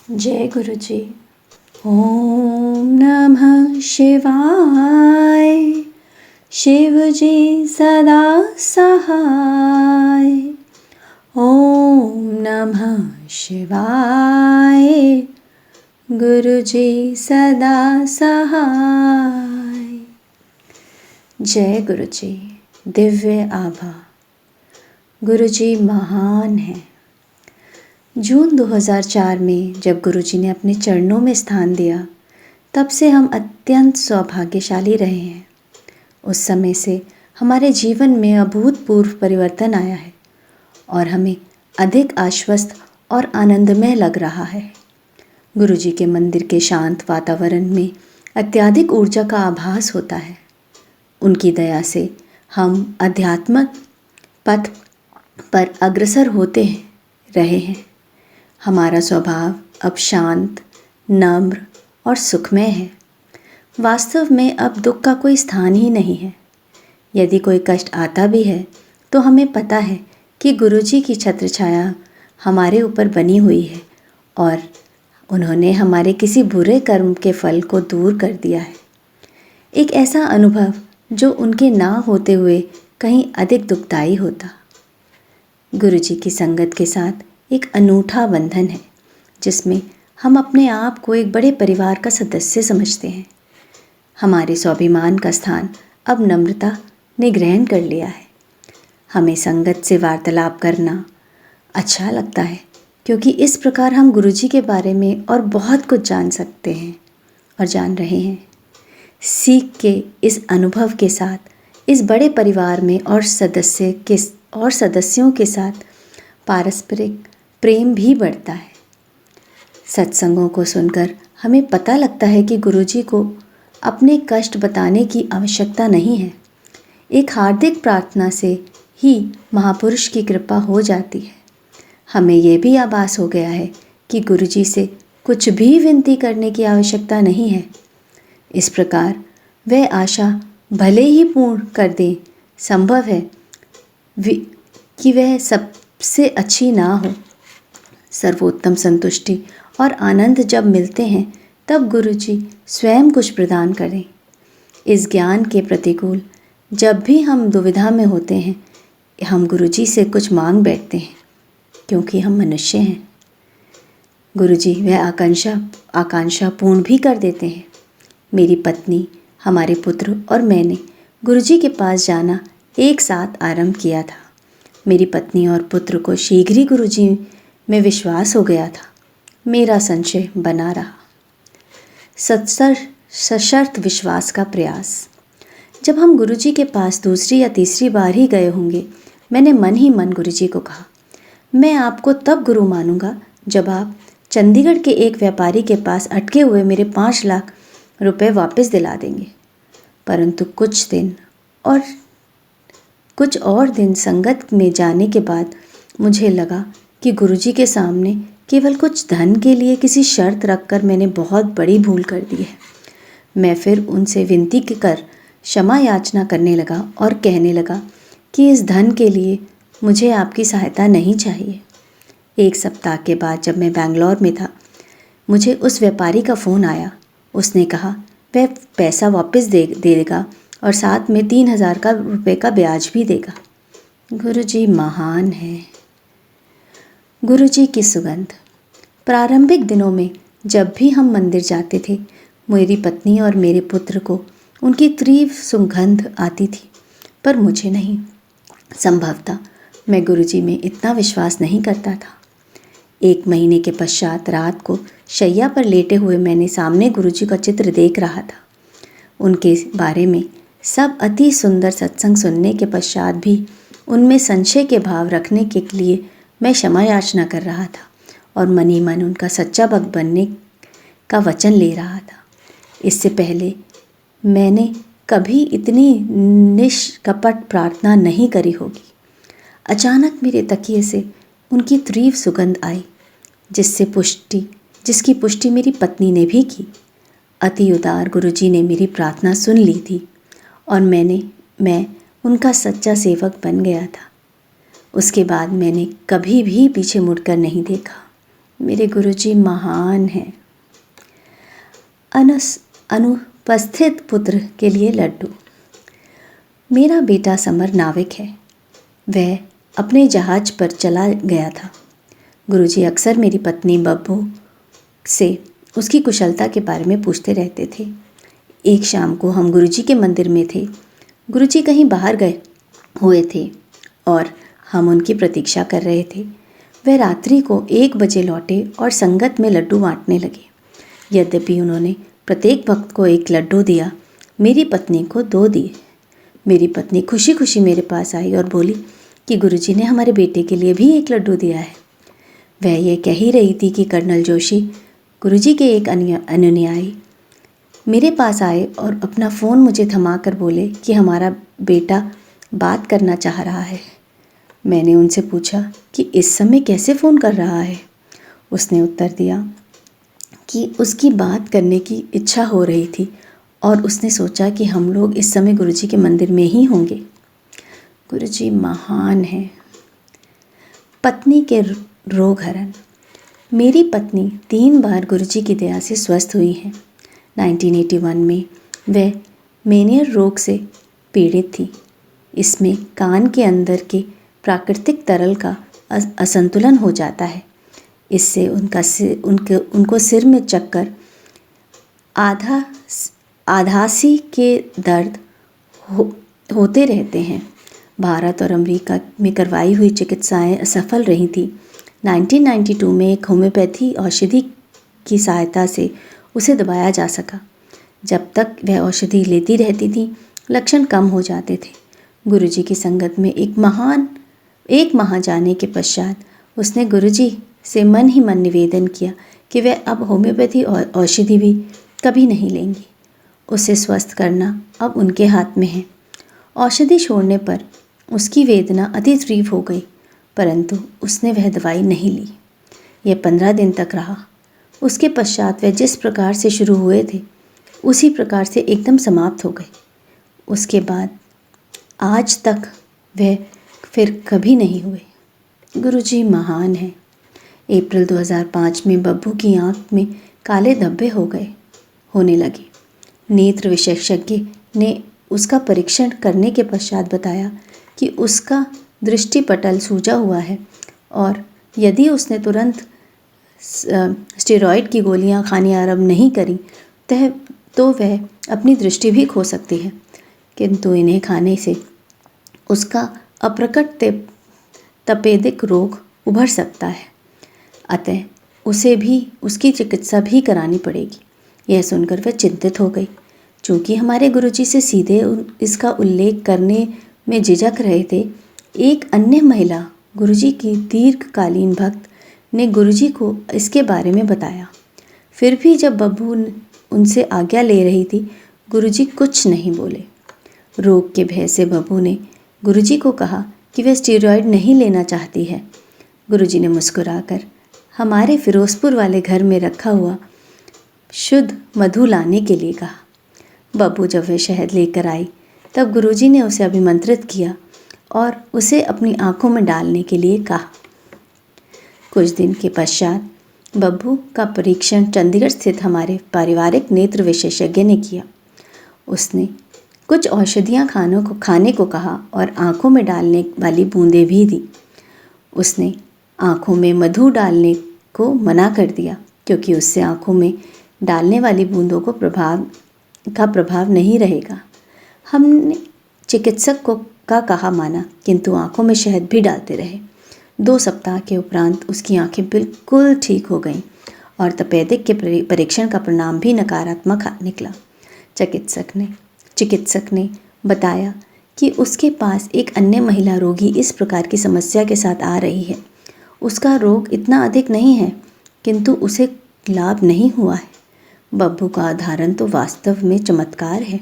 जय गुरु जी। ओम नमः शिवाय। शिव जी सदा सहाय। ओम नमः शिवाय। गुरु जी सदा सहाय। जय गुरु जी। दिव्य आभा। गुरु जी महान है। जून 2004 में जब गुरुजी ने अपने चरणों में स्थान दिया, तब से हम अत्यंत सौभाग्यशाली रहे हैं। उस समय से हमारे जीवन में अभूतपूर्व परिवर्तन आया है और हमें अधिक आश्वस्त और आनंदमय लग रहा है। गुरुजी के मंदिर के शांत वातावरण में अत्यधिक ऊर्जा का आभास होता है। उनकी दया से हम आध्यात्मिक पथ पर अग्रसर होते रहे हैं। हमारा स्वभाव अब शांत, नम्र और सुखमय है। वास्तव में अब दुख का कोई स्थान ही नहीं है। यदि कोई कष्ट आता भी है तो हमें पता है कि गुरुजी की छत्र छाया हमारे ऊपर बनी हुई है और उन्होंने हमारे किसी बुरे कर्म के फल को दूर कर दिया है। एक ऐसा अनुभव जो उनके ना होते हुए कहीं अधिक दुखदायी होता। गुरुजी की संगत के साथ एक अनूठा बंधन है जिसमें हम अपने आप को एक बड़े परिवार का सदस्य समझते हैं। हमारे स्वाभिमान का स्थान अब नम्रता ने ग्रहण कर लिया है। हमें संगत से वार्तालाप करना अच्छा लगता है क्योंकि इस प्रकार हम गुरुजी के बारे में और बहुत कुछ जान सकते हैं और जान रहे हैं। सीख के इस अनुभव के साथ इस बड़े परिवार में और सदस्यों के साथ पारस्परिक प्रेम भी बढ़ता है। सत्संगों को सुनकर हमें पता लगता है कि गुरुजी को अपने कष्ट बताने की आवश्यकता नहीं है। एक हार्दिक प्रार्थना से ही महापुरुष की कृपा हो जाती है। हमें यह भी आभास हो गया है कि गुरुजी से कुछ भी विनती करने की आवश्यकता नहीं है। इस प्रकार वह आशा भले ही पूर्ण कर दें, संभव है कि वह सबसे अच्छी ना हो। सर्वोत्तम संतुष्टि और आनंद जब मिलते हैं तब गुरुजी स्वयं कुछ प्रदान करें। इस ज्ञान के प्रतिकूल जब भी हम दुविधा में होते हैं, हम गुरुजी से कुछ मांग बैठते हैं क्योंकि हम मनुष्य हैं। गुरुजी वह आकांक्षा पूर्ण भी कर देते हैं। मेरी पत्नी, हमारे पुत्र और मैंने गुरुजी के पास जाना एक साथ आरंभ किया था। मेरी पत्नी और पुत्र को शीघ्र ही गुरुजी में विश्वास हो गया था। मेरा संशय बना रहा। सशर्त विश्वास का प्रयास। जब हम गुरुजी के पास दूसरी या तीसरी बार ही गए होंगे, मैंने मन ही मन गुरुजी को कहा, मैं आपको तब गुरु मानूंगा जब आप चंडीगढ़ के एक व्यापारी के पास अटके हुए मेरे 5 लाख रुपए वापस दिला देंगे। परंतु कुछ और दिन संगत में जाने के बाद मुझे लगा कि गुरुजी के सामने केवल कुछ धन के लिए किसी शर्त रखकर मैंने बहुत बड़ी भूल कर दी है। मैं फिर उनसे विनती कर क्षमा याचना करने लगा और कहने लगा कि इस धन के लिए मुझे आपकी सहायता नहीं चाहिए। 1 सप्ताह के बाद जब मैं बेंगलोर में था, मुझे उस व्यापारी का फ़ोन आया। उसने कहा वह पैसा वापस दे देगा और साथ में 3,000 रुपये का ब्याज भी देगा। गुरुजी महान है। गुरुजी की सुगंध। प्रारंभिक दिनों में जब भी हम मंदिर जाते थे, मेरी पत्नी और मेरे पुत्र को उनकी तीव्र सुगंध आती थी, पर मुझे नहीं। संभवतः मैं गुरुजी में इतना विश्वास नहीं करता था। 1 महीने के पश्चात रात को शैया पर लेटे हुए मैंने सामने गुरुजी का चित्र देख रहा था। उनके बारे में सब अति सुंदर सत्संग सुनने के पश्चात भी उनमें संशय के भाव रखने के लिए मैं क्षमा याचना कर रहा था और मन ही मन उनका सच्चा भक्त बनने का वचन ले रहा था। इससे पहले मैंने कभी इतनी निष्कपट प्रार्थना नहीं करी होगी। अचानक मेरे तकिए से उनकी तीव्र सुगंध आई, जिसकी पुष्टि मेरी पत्नी ने भी की। अति उदार गुरुजी ने मेरी प्रार्थना सुन ली थी और मैं उनका सच्चा सेवक बन गया था। उसके बाद मैंने कभी भी पीछे मुड़कर नहीं देखा। मेरे गुरुजी महान हैं। अनुपस्थित पुत्र के लिए लड्डू। मेरा बेटा समर नाविक है। वह अपने जहाज पर चला गया था। गुरुजी अक्सर मेरी पत्नी बब्बू से उसकी कुशलता के बारे में पूछते रहते थे। एक शाम को हम गुरुजी के मंदिर में थे। गुरुजी कहीं बाहर गए हुए थे और हम उनकी प्रतीक्षा कर रहे थे। वह रात्रि को 1 बजे लौटे और संगत में लड्डू बांटने लगे। यद्यपि उन्होंने प्रत्येक भक्त को 1 लड्डू दिया, मेरी पत्नी को 2 दिए। मेरी पत्नी खुशी खुशी मेरे पास आई और बोली कि गुरुजी ने हमारे बेटे के लिए भी 1 लड्डू दिया है। वह ये कह ही रही थी कि कर्नल जोशी, गुरुजी के एक अनुयायी, मेरे पास आए और अपना फ़ोन मुझे थमा कर बोले कि हमारा बेटा बात करना चाह रहा है। मैंने उनसे पूछा कि इस समय कैसे फ़ोन कर रहा है। उसने उत्तर दिया कि उसकी बात करने की इच्छा हो रही थी और उसने सोचा कि हम लोग इस समय गुरुजी के मंदिर में ही होंगे। गुरुजी महान हैं। पत्नी के रोग हरण। मेरी पत्नी 3 बार गुरुजी की दया से स्वस्थ हुई हैं। 1981 में वह मेनियर रोग से पीड़ित थी। इसमें कान के अंदर के प्राकृतिक तरल का असंतुलन हो जाता है। इससे उनको सिर में चक्कर, आधासी के दर्द होते रहते हैं। भारत और अमेरिका में करवाई हुई चिकित्साएं असफल रही थी। 1992 में एक होम्योपैथी औषधि की सहायता से उसे दबाया जा सका। जब तक वह औषधि लेती रहती थी, लक्षण कम हो जाते थे। गुरुजी की संगत में एक माह जाने के पश्चात उसने गुरुजी से मन ही मन निवेदन किया कि वह अब होम्योपैथी औषधि भी कभी नहीं लेंगी। उसे स्वस्थ करना अब उनके हाथ में है। औषधि छोड़ने पर उसकी वेदना अति तीव्र हो गई, परंतु उसने वह दवाई नहीं ली। यह 15 दिन तक रहा। उसके पश्चात वह जिस प्रकार से शुरू हुए थे उसी प्रकार से एकदम समाप्त हो गए। उसके बाद आज तक वह फिर कभी नहीं हुए। गुरुजी महान हैं। अप्रैल 2005 में बब्बू की आँख में काले धब्बे होने लगे। नेत्र विशेषज्ञ ने उसका परीक्षण करने के पश्चात बताया कि उसका दृष्टिपटल सूजा हुआ है और यदि उसने तुरंत स्टेरॉइड की गोलियां खानी आरंभ नहीं करी तो वह अपनी दृष्टि भी खो सकती है, किंतु इन्हें खाने से उसका अप्रकट तपेदिक रोग उभर सकता है। अतः उसे भी उसकी चिकित्सा भी करानी पड़ेगी। यह सुनकर वह चिंतित हो गई। चूँकि हमारे गुरुजी से सीधे इसका उल्लेख करने में झिझक रहे थे, एक अन्य महिला गुरुजी की दीर्घकालीन भक्त ने गुरुजी को इसके बारे में बताया। फिर भी जब बब्बू उनसे आज्ञा ले रही थी, गुरुजी कुछ नहीं बोले। रोग के भय से बब्बू ने गुरुजी को कहा कि वह स्टेरॉइड नहीं लेना चाहती है। गुरुजी ने मुस्कुराकर हमारे फिरोजपुर वाले घर में रखा हुआ शुद्ध मधु लाने के लिए कहा। बब्बू जब वह शहद लेकर आई तब गुरुजी ने उसे अभिमंत्रित किया और उसे अपनी आंखों में डालने के लिए कहा। कुछ दिन के पश्चात बब्बू का परीक्षण चंडीगढ़ स्थित हमारे पारिवारिक नेत्र विशेषज्ञ ने किया। उसने कुछ औषधियाँ खाने को कहा और आंखों में डालने वाली बूंदें भी दी। उसने आंखों में मधु डालने को मना कर दिया, क्योंकि उससे आंखों में डालने वाली बूंदों का प्रभाव नहीं रहेगा। हमने चिकित्सक का कहा माना, किंतु आंखों में शहद भी डालते रहे। 2 सप्ताह के उपरांत उसकी आंखें बिल्कुल ठीक हो गईं और तपेदिक के परीक्षण का परिणाम भी नकारात्मक निकला। चिकित्सक ने बताया कि उसके पास एक अन्य महिला रोगी इस प्रकार की समस्या के साथ आ रही है। उसका रोग इतना अधिक नहीं है, किंतु उसे लाभ नहीं हुआ है। बब्बू का उदाहरण तो वास्तव में चमत्कार है।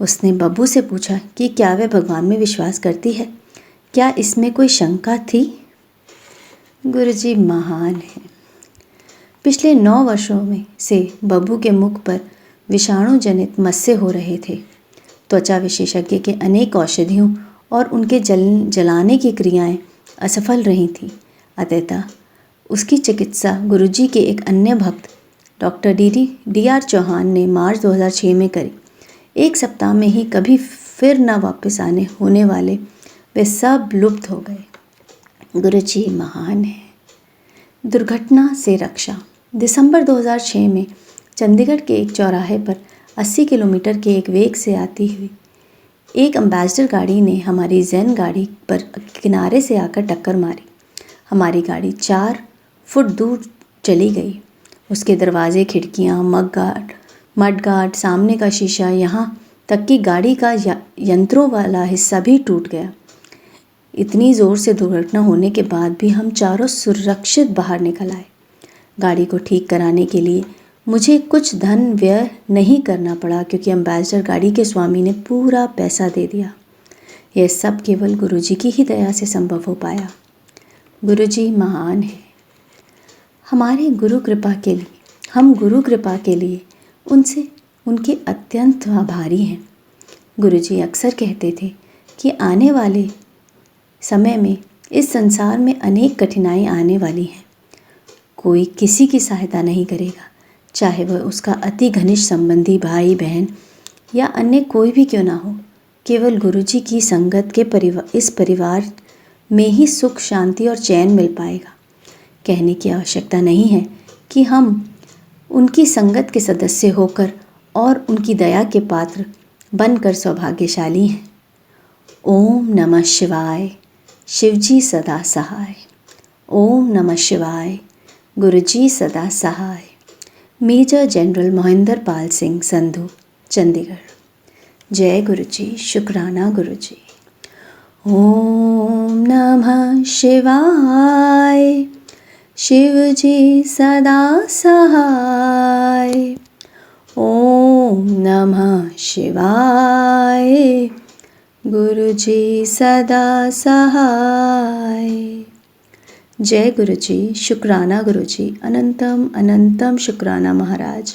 उसने बब्बू से पूछा कि क्या वह भगवान में विश्वास करती है, क्या इसमें कोई शंका थी? गुरुजी महान है। पिछले 9 वर्षों में से बब्बू के मुख पर विषाणु जनित मस्से हो रहे थे। त्वचा विशेषज्ञ के अनेक औषधियों और उनके जलाने की क्रियाएं असफल रही थीं। अतः उसकी चिकित्सा गुरुजी के एक अन्य भक्त डॉक्टर डी.आर. चौहान ने मार्च 2006 में करी। एक सप्ताह में ही कभी फिर न वापस होने वाले वे सब लुप्त हो गए। गुरुजी महान है। दुर्घटना से रक्षा। दिसंबर 2006 में चंडीगढ़ के एक चौराहे पर 80 किलोमीटर के एक वेग से आती हुई एक एम्बेसडर गाड़ी ने हमारी जैन गाड़ी पर किनारे से आकर टक्कर मारी। हमारी गाड़ी 4 फुट दूर चली गई। उसके दरवाजे, खिड़कियाँ, मडगार्ड, सामने का शीशा, यहाँ तक कि गाड़ी का यंत्रों वाला हिस्सा भी टूट गया। इतनी ज़ोर से दुर्घटना होने के बाद भी हम चारों सुरक्षित बाहर निकल आए। गाड़ी को ठीक कराने के लिए मुझे कुछ धन व्यय नहीं करना पड़ा क्योंकि एम्बेसडर गाड़ी के स्वामी ने पूरा पैसा दे दिया। यह सब केवल गुरुजी की ही दया से संभव हो पाया। गुरुजी महान है। हम गुरु कृपा के लिए उनके अत्यंत आभारी हैं। गुरुजी अक्सर कहते थे कि आने वाले समय में इस संसार में अनेक कठिनाई आने वाली हैं। कोई किसी की सहायता नहीं करेगा, चाहे वह उसका अति घनिष्ठ संबंधी, भाई बहन या अन्य कोई भी क्यों ना हो। केवल गुरुजी की संगत के इस परिवार में ही सुख, शांति और चैन मिल पाएगा। कहने की आवश्यकता नहीं है कि हम उनकी संगत के सदस्य होकर और उनकी दया के पात्र बनकर सौभाग्यशाली हैं। ओम नमः शिवाय। शिवजी सदा सहाय। ओम नमः शिवाय। गुरुजी सदा सहाय। Major general Mohinder Pal Singh Sandhu, Chandigarh. जय गुरुजी। शुक्राना गुरुजी। ओम नमः शिवाय। शिवजी सदा सहाय। ओम नमः शिवाय। गुरुजी सदा सहाय। जय गुरुजी। शुक्राना गुरुजी। अनंतम अनंतम शुक्राना महाराज।